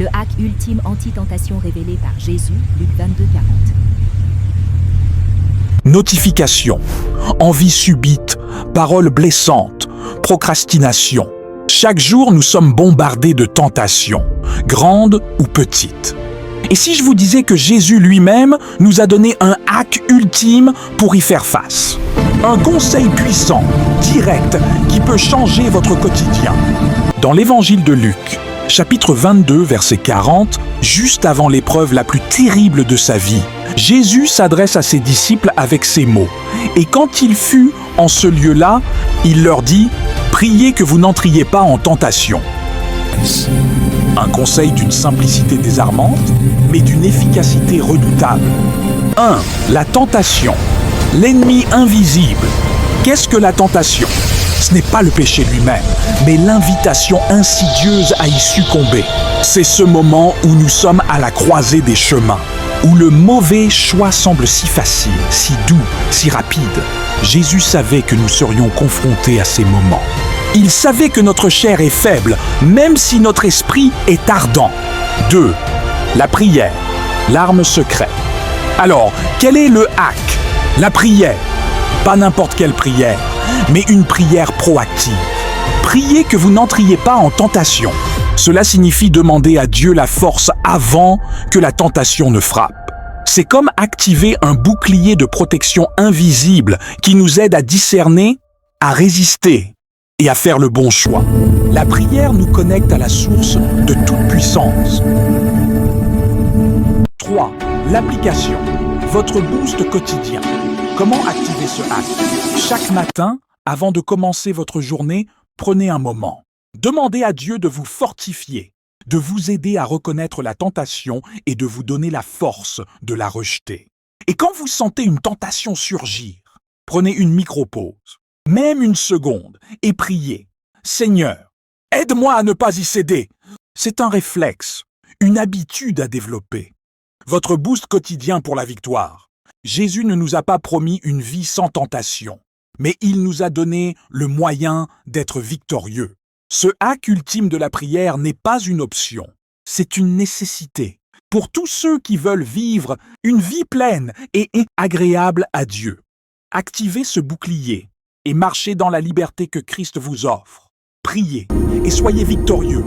Le hack ultime anti-tentation révélé par Jésus, Luc 22, 40. Notification, envie subite, paroles blessantes, procrastination. Chaque jour, nous sommes bombardés de tentations, grandes ou petites. Et si je vous disais que Jésus lui-même nous a donné un hack ultime pour y faire face? Un conseil puissant, direct, qui peut changer votre quotidien. Dans l'évangile de Luc, chapitre 22, verset 40, juste avant l'épreuve la plus terrible de sa vie, Jésus s'adresse à ses disciples avec ces mots. Et quand il fut en ce lieu-là, il leur dit « Priez que vous n'entriez pas en tentation ». Un conseil d'une simplicité désarmante, mais d'une efficacité redoutable. 1. La tentation. L'ennemi invisible. Qu'est-ce que la tentation? Ce n'est pas le péché lui-même, mais l'invitation insidieuse à y succomber. C'est ce moment où nous sommes à la croisée des chemins, où le mauvais choix semble si facile, si doux, si rapide. Jésus savait que nous serions confrontés à ces moments. Il savait que notre chair est faible, même si notre esprit est ardent. 2. La prière, l'arme secrète. Alors, quel est le hack? La prière. Pas n'importe quelle prière, mais une prière proactive. Priez que vous n'entriez pas en tentation. Cela signifie demander à Dieu la force avant que la tentation ne frappe. C'est comme activer un bouclier de protection invisible qui nous aide à discerner, à résister et à faire le bon choix. La prière nous connecte à la source de toute puissance. 3. L'application. Votre boost quotidien. Comment activer ce hack? Chaque matin, avant de commencer votre journée, prenez un moment. Demandez à Dieu de vous fortifier, de vous aider à reconnaître la tentation et de vous donner la force de la rejeter. Et quand vous sentez une tentation surgir, prenez une micro-pause, même une seconde, et priez. Seigneur, aide-moi à ne pas y céder. C'est un réflexe, une habitude à développer. Votre boost quotidien pour la victoire. Jésus ne nous a pas promis une vie sans tentation, mais il nous a donné le moyen d'être victorieux. Ce hack ultime de la prière n'est pas une option, c'est une nécessité pour tous ceux qui veulent vivre une vie pleine et agréable à Dieu. Activez ce bouclier et marchez dans la liberté que Christ vous offre. Priez et soyez victorieux.